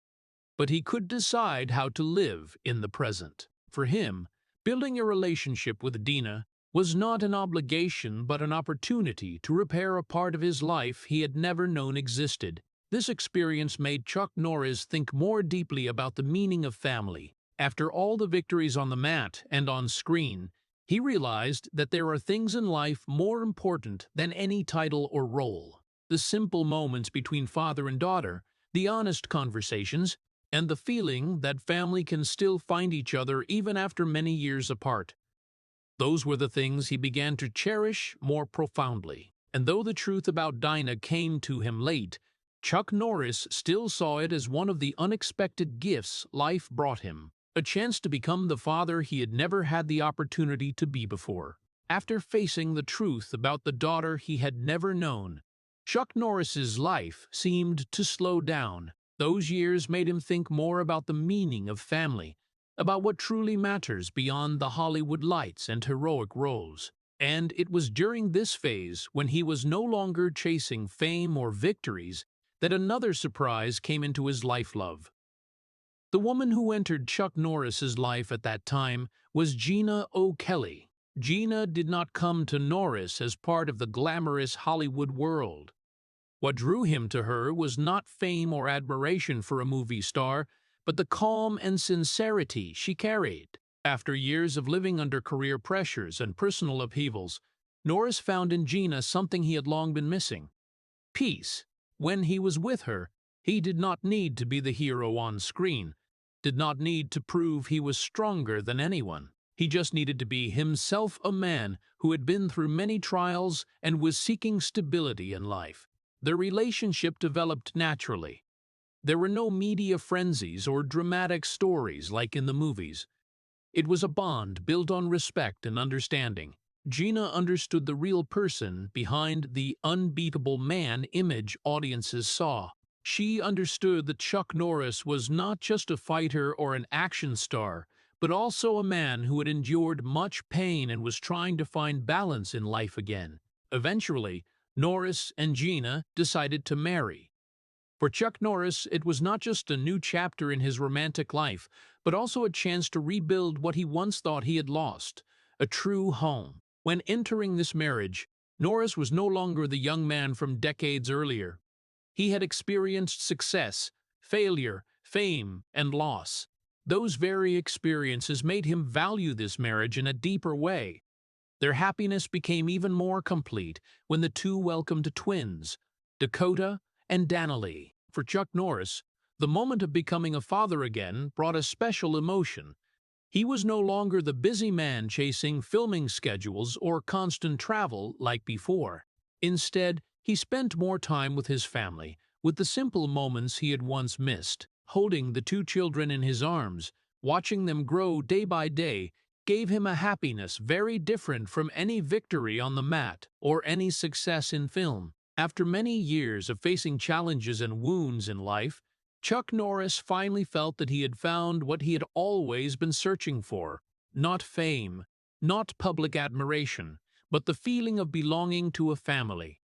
but he could decide how to live in the present. For him, building a relationship with Dina was not an obligation but an opportunity to repair a part of his life he had never known existed. This experience made Chuck Norris think more deeply about the meaning of family. After all the victories on the mat and on screen, he realized that there are things in life more important than any title or role. The simple moments between father and daughter, the honest conversations, and the feeling that family can still find each other even after many years apart. Those were the things he began to cherish more profoundly. And though the truth about Dinah came to him late, Chuck Norris still saw it as one of the unexpected gifts life brought him, a chance to become the father he had never had the opportunity to be before. After facing the truth about the daughter he had never known, Chuck Norris's life seemed to slow down. Those years made him think more about the meaning of family, about what truly matters beyond the Hollywood lights and heroic roles. And it was during this phase, when he was no longer chasing fame or victories, that another surprise came into his life: love. The woman who entered Chuck Norris's life at that time was Gina O'Kelly. Gina did not come to Norris as part of the glamorous Hollywood world. What drew him to her was not fame or admiration for a movie star, but the calm and sincerity she carried. After years of living under career pressures and personal upheavals, Norris found in Gina something he had long been missing: peace. When he was with her, he did not need to be the hero on screen, did not need to prove he was stronger than anyone. He just needed to be himself, a man who had been through many trials and was seeking stability in life. Their relationship developed naturally. There were no media frenzies or dramatic stories like in the movies. It was a bond built on respect and understanding. Gina understood the real person behind the unbeatable man image audiences saw. She understood that Chuck Norris was not just a fighter or an action star, but also a man who had endured much pain and was trying to find balance in life again. Eventually, Norris and Gina decided to marry. For Chuck Norris, it was not just a new chapter in his romantic life, but also a chance to rebuild what he once thought he had lost, a true home. When entering this marriage, Norris was no longer the young man from decades earlier. He had experienced success, failure, fame, and loss. Those very experiences made him value this marriage in a deeper way. Their happiness became even more complete when the two welcomed twins, Dakota and Danilee. For Chuck Norris, the moment of becoming a father again brought a special emotion. He was no longer the busy man chasing filming schedules or constant travel like before. Instead, he spent more time with his family, with the simple moments he had once missed. Holding the two children in his arms, watching them grow day by day, gave him a happiness very different from any victory on the mat or any success in film. After many years of facing challenges and wounds in life, Chuck Norris finally felt that he had found what he had always been searching for. Not fame, not public admiration, but the feeling of belonging to a family.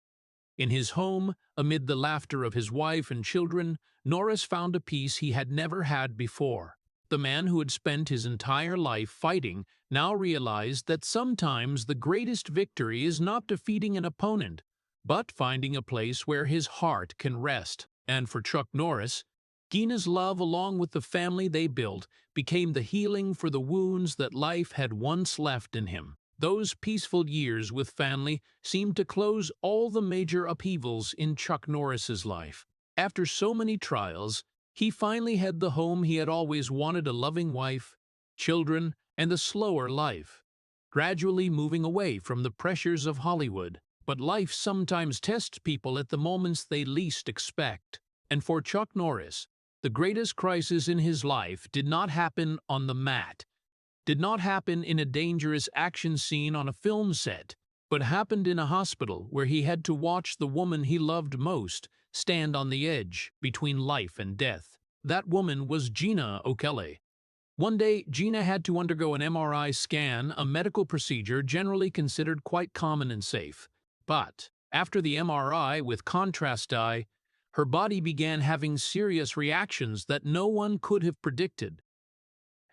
In his home, amid the laughter of his wife and children, Norris found a peace he had never had before. The man who had spent his entire life fighting now realized that sometimes the greatest victory is not defeating an opponent, but finding a place where his heart can rest. And for Chuck Norris, Gina's love, along with the family they built, became the healing for the wounds that life had once left in him. Those peaceful years with family seemed to close all the major upheavals in Chuck Norris's life. After so many trials, he finally had the home he had always wanted: a loving wife, children, and a slower life, gradually moving away from the pressures of Hollywood. But life sometimes tests people at the moments they least expect. And for Chuck Norris, the greatest crisis in his life did not happen on the mat, did not happen in a dangerous action scene on a film set, but happened in a hospital where he had to watch the woman he loved most stand on the edge between life and death. That woman was Gina O'Kelly. One day, Gina had to undergo an MRI scan, a medical procedure generally considered quite common and safe. But after the MRI with contrast dye, her body began having serious reactions that no one could have predicted.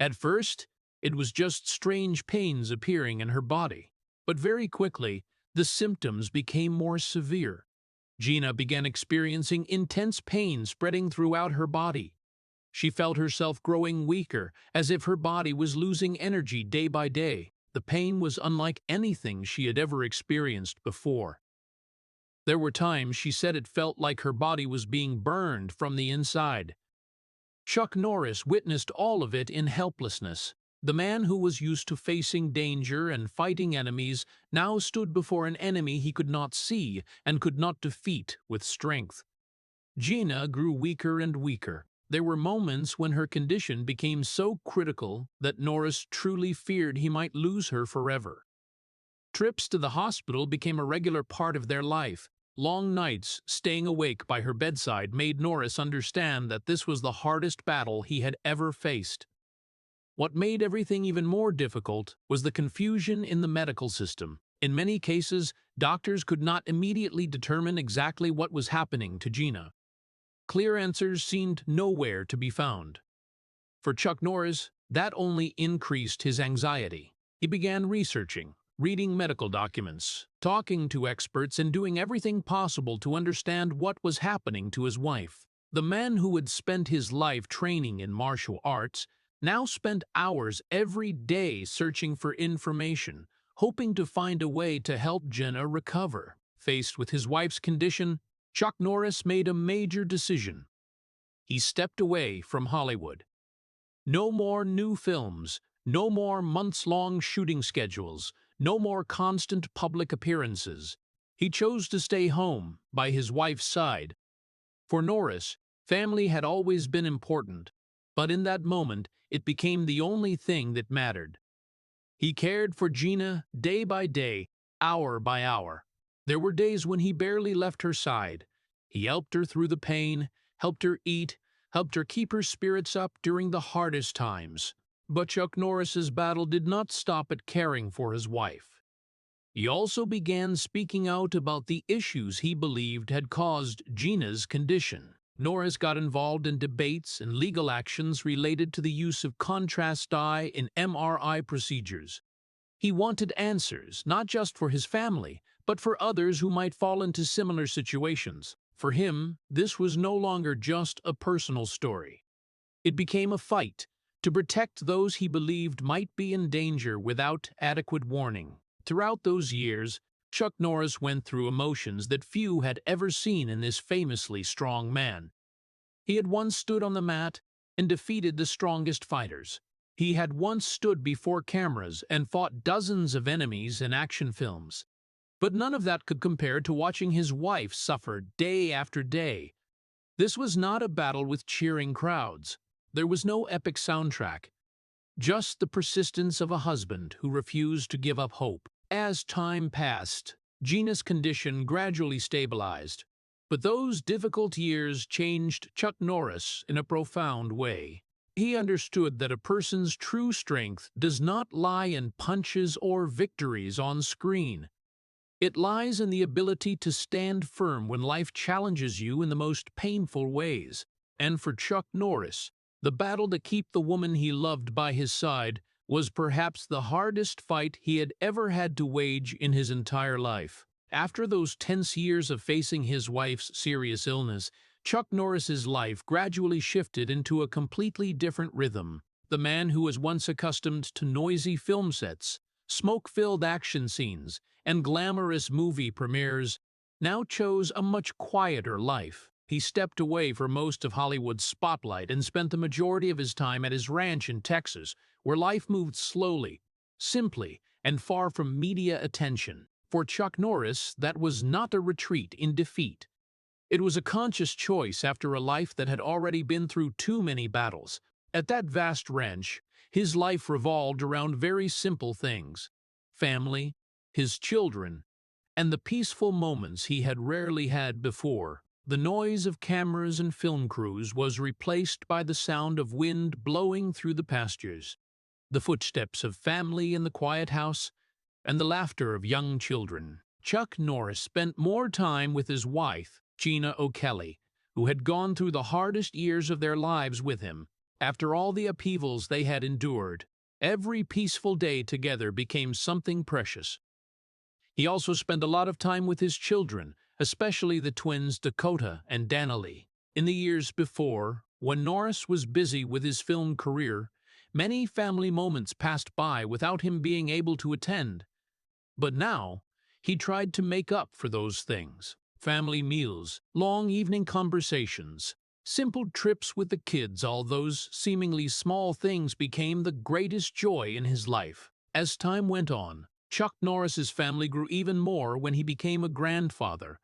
At first, it was just strange pains appearing in her body, but very quickly, the symptoms became more severe. Gina began experiencing intense pain spreading throughout her body. She felt herself growing weaker, as if her body was losing energy day by day. The pain was unlike anything she had ever experienced before. There were times she said it felt like her body was being burned from the inside. Chuck Norris witnessed all of it in helplessness. The man who was used to facing danger and fighting enemies now stood before an enemy he could not see and could not defeat with strength. Gina grew weaker and weaker. There were moments when her condition became so critical that Norris truly feared he might lose her forever. Trips to the hospital became a regular part of their life. Long nights staying awake by her bedside made Norris understand that this was the hardest battle he had ever faced. What made everything even more difficult was the confusion in the medical system. In many cases, doctors could not immediately determine exactly what was happening to Gina. Clear answers seemed nowhere to be found. For Chuck Norris, that only increased his anxiety. He began researching, reading medical documents, talking to experts, and doing everything possible to understand what was happening to his wife. The man who had spent his life training in martial arts now spent hours every day searching for information, hoping to find a way to help Gina recover. Faced with his wife's condition, Chuck Norris made a major decision. He stepped away from Hollywood. No more new films, no more months-long shooting schedules, no more constant public appearances. He chose to stay home, by his wife's side. For Norris, family had always been important, but in that moment, it became the only thing that mattered. He cared for Gina day by day, hour by hour. There were days when he barely left her side. He helped her through the pain, helped her eat, helped her keep her spirits up during the hardest times. But Chuck Norris's battle did not stop at caring for his wife. He also began speaking out about the issues he believed had caused Gina's condition. Norris got involved in debates and legal actions related to the use of contrast dye in MRI procedures. He wanted answers, not just for his family, but for others who might fall into similar situations. For him, this was no longer just a personal story. It became a fight to protect those he believed might be in danger without adequate warning. Throughout those years, Chuck Norris went through emotions that few had ever seen in this famously strong man. He had once stood on the mat and defeated the strongest fighters. He had once stood before cameras and fought dozens of enemies in action films. But none of that could compare to watching his wife suffer day after day. This was not a battle with cheering crowds. There was no epic soundtrack, just the persistence of a husband who refused to give up hope. As time passed, Gina's condition gradually stabilized. But those difficult years changed Chuck Norris in a profound way. He understood that a person's true strength does not lie in punches or victories on screen. It lies in the ability to stand firm when life challenges you in the most painful ways. And for Chuck Norris, the battle to keep the woman he loved by his side was perhaps the hardest fight he had ever had to wage in his entire life. After those tense years of facing his wife's serious illness, Chuck Norris's life gradually shifted into a completely different rhythm. The man who was once accustomed to noisy film sets, smoke-filled action scenes, and glamorous movie premieres now chose a much quieter life. He stepped away from most of Hollywood's spotlight and spent the majority of his time at his ranch in Texas, where life moved slowly, simply, and far from media attention. For Chuck Norris, that was not a retreat in defeat. It was a conscious choice after a life that had already been through too many battles. At that vast ranch, his life revolved around very simple things: family, his children, and the peaceful moments he had rarely had before. The noise of cameras and film crews was replaced by the sound of wind blowing through the pastures, the footsteps of family in the quiet house, and the laughter of young children. Chuck Norris spent more time with his wife, Gina O'Kelly, who had gone through the hardest years of their lives with him. After all the upheavals they had endured, every peaceful day together became something precious. He also spent a lot of time with his children, especially the twins Dakota and Danilee. In the years before, when Norris was busy with his film career, many family moments passed by without him being able to attend. But now, he tried to make up for those things. Family meals, long evening conversations, simple trips with the kids, all those seemingly small things became the greatest joy in his life. As time went on, Chuck Norris's family grew even more when he became a grandfather.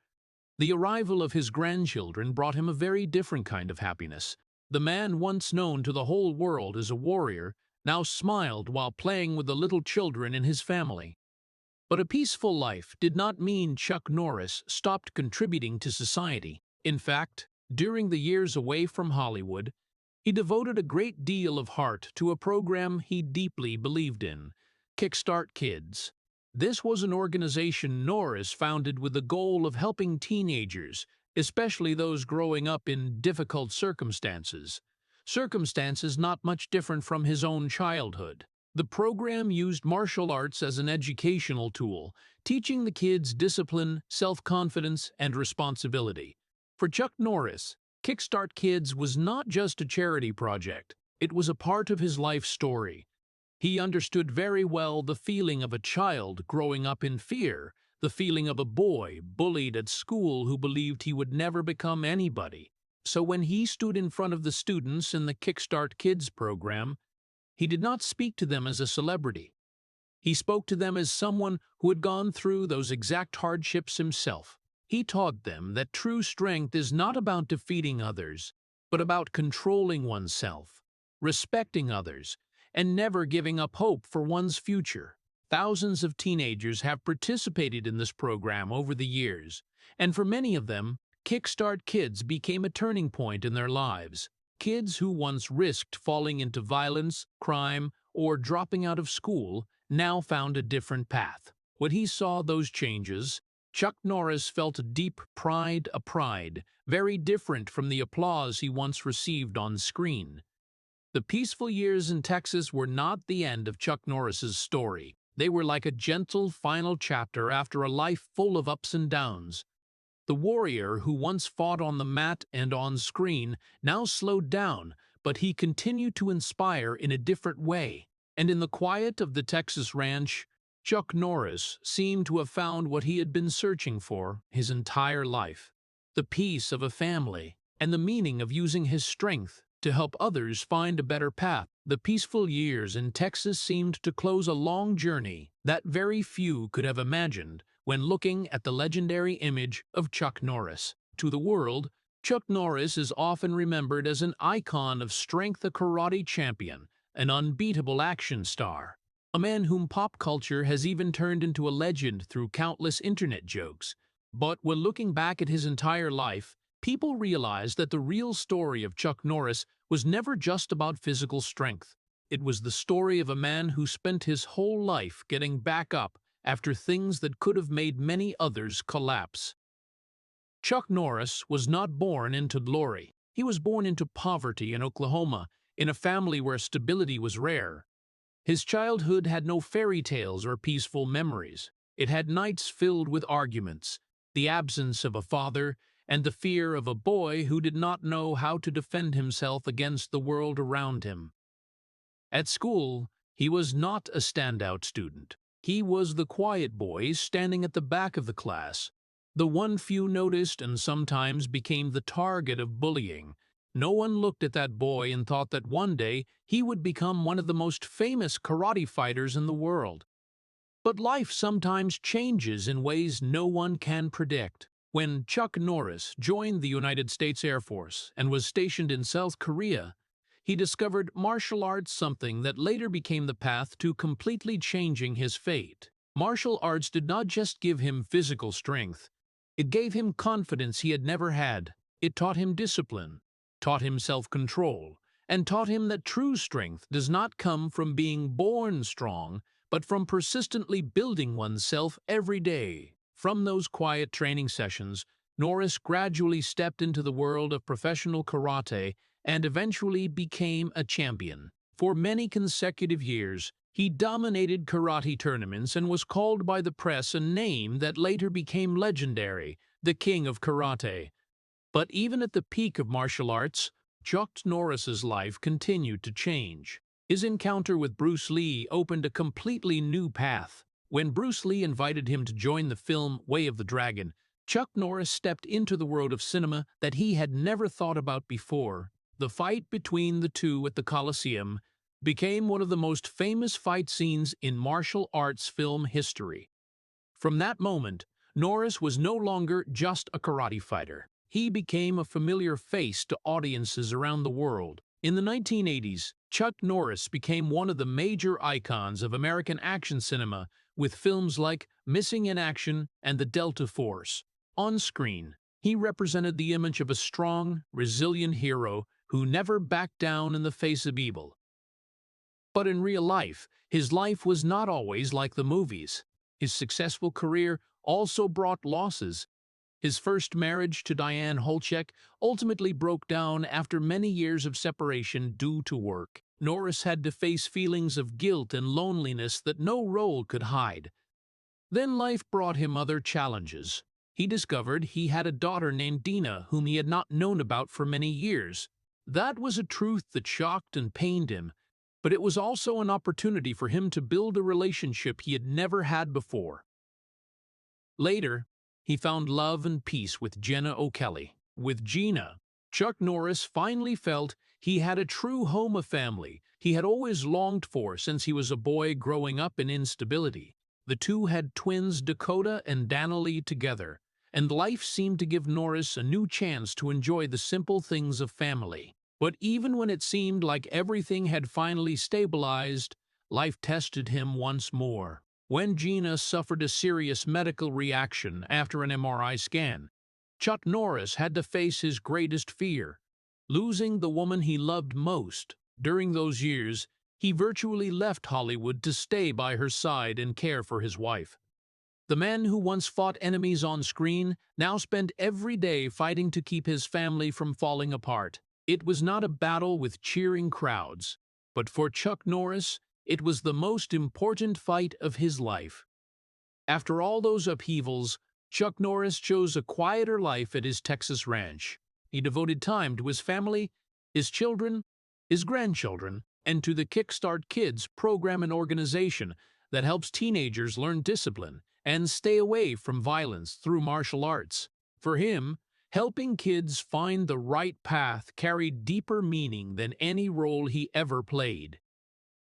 The arrival of his grandchildren brought him a very different kind of happiness. The man once known to the whole world as a warrior now smiled while playing with the little children in his family. But a peaceful life did not mean Chuck Norris stopped contributing to society. In fact, during the years away from Hollywood, he devoted a great deal of heart to a program he deeply believed in: Kickstart Kids. This was an organization Norris founded with the goal of helping teenagers, especially those growing up in difficult circumstances not much different from his own childhood. The program used martial arts as an educational tool, teaching the kids discipline, self-confidence, and responsibility. For Chuck Norris, Kickstart Kids was not just a charity project, it was a part of his life story. He understood very well the feeling of a child growing up in fear, the feeling of a boy bullied at school who believed he would never become anybody. So when he stood in front of the students in the Kickstart Kids program, he did not speak to them as a celebrity. He spoke to them as someone who had gone through those exact hardships himself. He taught them that true strength is not about defeating others, but about controlling oneself, respecting others, and never giving up hope for one's future. Thousands of teenagers have participated in this program over the years, and for many of them, Kickstart Kids became a turning point in their lives. Kids who once risked falling into violence, crime, or dropping out of school now found a different path. When he saw those changes, Chuck Norris felt a deep pride, a pride very different from the applause he once received on screen. The peaceful years in Texas were not the end of Chuck Norris's story. They were like a gentle final chapter after a life full of ups and downs. The warrior who once fought on the mat and on screen now slowed down, but he continued to inspire in a different way. And in the quiet of the Texas ranch, Chuck Norris seemed to have found what he had been searching for his entire life: the peace of a family and the meaning of using his strength to help others find a better path. The peaceful years in Texas seemed to close a long journey that very few could have imagined when looking at the legendary image of Chuck Norris. To the world, Chuck Norris is often remembered as an icon of strength, a karate champion, an unbeatable action star, a man whom pop culture has even turned into a legend through countless internet jokes. But when looking back at his entire life, people realize that the real story of Chuck Norris was never just about physical strength. It was the story of a man who spent his whole life getting back up after things that could have made many others collapse. Chuck Norris was not born into glory. He was born into poverty in Oklahoma, in a family where stability was rare. His childhood had no fairy tales or peaceful memories. It had nights filled with arguments, the absence of a father, and the fear of a boy who did not know how to defend himself against the world around him. At school, he was not a standout student. He was the quiet boy standing at the back of the class, the one few noticed and sometimes became the target of bullying. No one looked at that boy and thought that one day he would become one of the most famous karate fighters in the world. But life sometimes changes in ways no one can predict. When Chuck Norris joined the United States Air Force and was stationed in South Korea, he discovered martial arts, something that later became the path to completely changing his fate. Martial arts did not just give him physical strength. It gave him confidence he had never had. It taught him discipline, taught him self-control, and taught him that true strength does not come from being born strong, but from persistently building oneself every day. From those quiet training sessions, Norris gradually stepped into the world of professional karate and eventually became a champion. For many consecutive years, he dominated karate tournaments and was called by the press a name that later became legendary, the King of Karate. But even at the peak of martial arts, Chuck Norris's life continued to change. His encounter with Bruce Lee opened a completely new path. When Bruce Lee invited him to join the film Way of the Dragon, Chuck Norris stepped into the world of cinema that he had never thought about before. The fight between the two at the Coliseum became one of the most famous fight scenes in martial arts film history. From that moment, Norris was no longer just a karate fighter. He became a familiar face to audiences around the world. In the 1980s, Chuck Norris became one of the major icons of American action cinema with films like Missing in Action and The Delta Force. On screen, he represented the image of a strong, resilient hero who never backed down in the face of evil. But in real life, his life was not always like the movies. His successful career also brought losses. His first marriage to Diane Holchek ultimately broke down after many years of separation due to work. Norris had to face feelings of guilt and loneliness that no role could hide. Then life brought him other challenges. He discovered he had a daughter named Dina whom he had not known about for many years. That was a truth that shocked and pained him, but it was also an opportunity for him to build a relationship he had never had before. Later, he found love and peace with Jenna O'Kelly. With Gina, Chuck Norris finally felt he had a true home, a family he had always longed for since he was a boy growing up in instability. The two had twins Dakota and Danilee together, and life seemed to give Norris a new chance to enjoy the simple things of family. But even when it seemed like everything had finally stabilized, life tested him once more. When Gina suffered a serious medical reaction after an MRI scan, Chuck Norris had to face his greatest fear, losing the woman he loved most. During those years, he virtually left Hollywood to stay by her side and care for his wife. The man who once fought enemies on screen now spent every day fighting to keep his family from falling apart. It was not a battle with cheering crowds, but for Chuck Norris, it was the most important fight of his life. After all those upheavals, Chuck Norris chose a quieter life at his Texas ranch. He devoted time to his family, his children, his grandchildren, and to the Kickstart Kids program and organization that helps teenagers learn discipline and stay away from violence through martial arts. For him, helping kids find the right path carried deeper meaning than any role he ever played.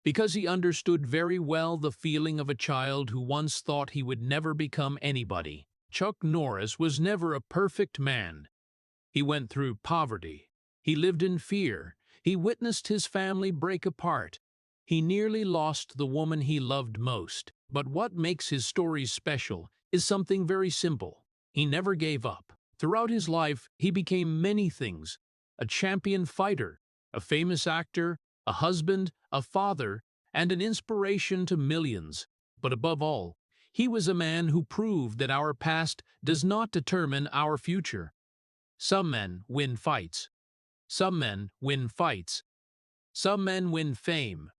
Because he understood very well the feeling of a child who once thought he would never become anybody, Chuck Norris was never a perfect man. He went through poverty. He lived in fear. He witnessed his family break apart. He nearly lost the woman he loved most. But what makes his story special is something very simple. He never gave up. Throughout his life, he became many things: a champion fighter, a famous actor, a husband, a father, and an inspiration to millions. But above all, he was a man who proved that our past does not determine our future. Some men win fights. Some men win fights. Some men win fame.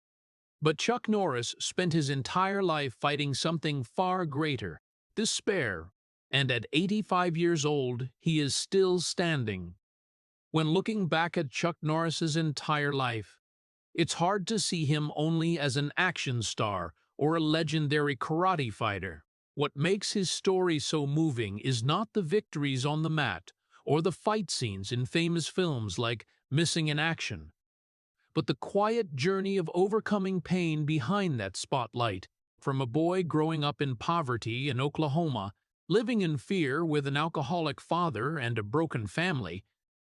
But Chuck Norris spent his entire life fighting something far greater: despair. And at 85 years old, he is still standing. When looking back at Chuck Norris's entire life, it's hard to see him only as an action star or a legendary karate fighter. What makes his story so moving is not the victories on the mat or the fight scenes in famous films like Missing in Action, but the quiet journey of overcoming pain behind that spotlight. From a boy growing up in poverty in Oklahoma, living in fear with an alcoholic father and a broken family,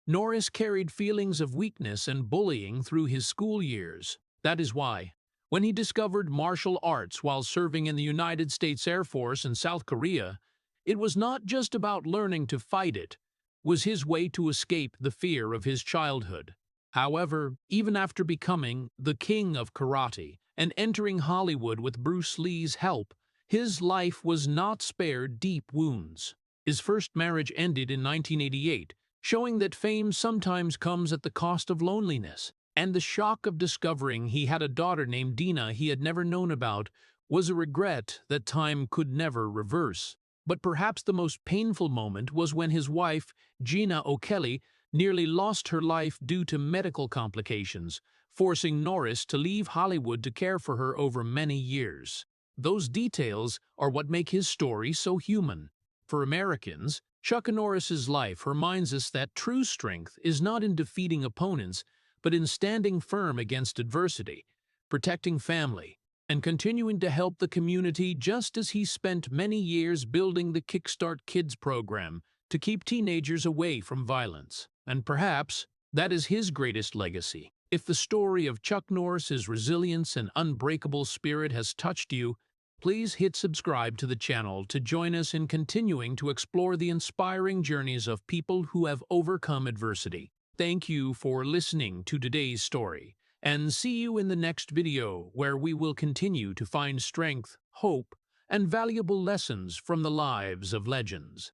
Norris carried feelings of weakness and bullying through his school years. That is why, when he discovered martial arts while serving in the United States Air Force in South Korea, it was not just about learning to fight. It was his way to escape the fear of his childhood. However, even after becoming the king of karate and entering Hollywood with Bruce Lee's help, his life was not spared deep wounds. His first marriage ended in 1988, showing that fame sometimes comes at the cost of loneliness. And the shock of discovering he had a daughter named Dina he had never known about was a regret that time could never reverse. But perhaps the most painful moment was when his wife, Gina O'Kelly, nearly lost her life due to medical complications, forcing Norris to leave Hollywood to care for her over many years. Those details are what make his story so human. For Americans, Chuck Norris's life reminds us that true strength is not in defeating opponents, but in standing firm against adversity, protecting family, and continuing to help the community, just as he spent many years building the Kickstart Kids program to keep teenagers away from violence. And perhaps that is his greatest legacy. If the story of Chuck Norris's resilience and unbreakable spirit has touched you, please hit subscribe to the channel to join us in continuing to explore the inspiring journeys of people who have overcome adversity. Thank you for listening to today's story, and see you in the next video, where we will continue to find strength, hope, and valuable lessons from the lives of legends.